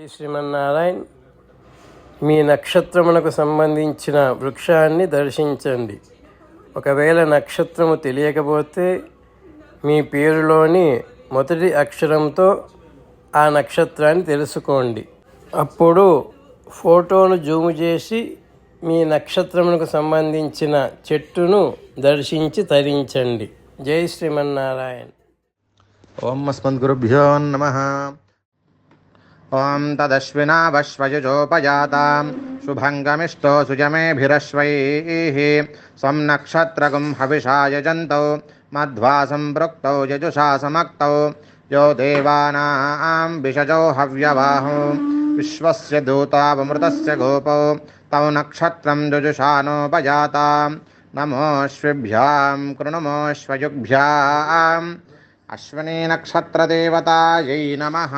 శ్రీమన్నారాయణ. మీ నక్షత్రమునకు సంబంధించిన వృక్షాన్ని దర్శించండి. ఒకవేళ నక్షత్రము తెలియకపోతే మీ పేరులోని మొదటి అక్షరంతో ఆ నక్షత్రాన్ని తెలుసుకోండి. అప్పుడు ఫోటోను జూమ్ చేసి మీ నక్షత్రమునకు సంబంధించిన చెట్టును దర్శించి తరించండి. జై శ్రీమన్నారాయణ. ఓం అస్మద్గురుభ్యో నమః. ఓం తదశ్వినావశ్వయుజోపజాతాం శుభంగమిష్టో సుజమేభిరశ్వైః స్వం నక్షత్రగం హవిషా యజन्तౌ మధ్వా సంపృక్తౌ యజుషా సమక్తౌ యో దేవానాం విషజో హవ్యవాహో విశ్వస్య దూతావమృతస్య గోపౌ తౌ నక్షత్రం యజుషానోపజాతాం నమోऽశ్విభ్యాం కృణుమోऽశ్వయుగ్భ్యాం అశ్వినీ నక్షత్రదేవతాయై నమః.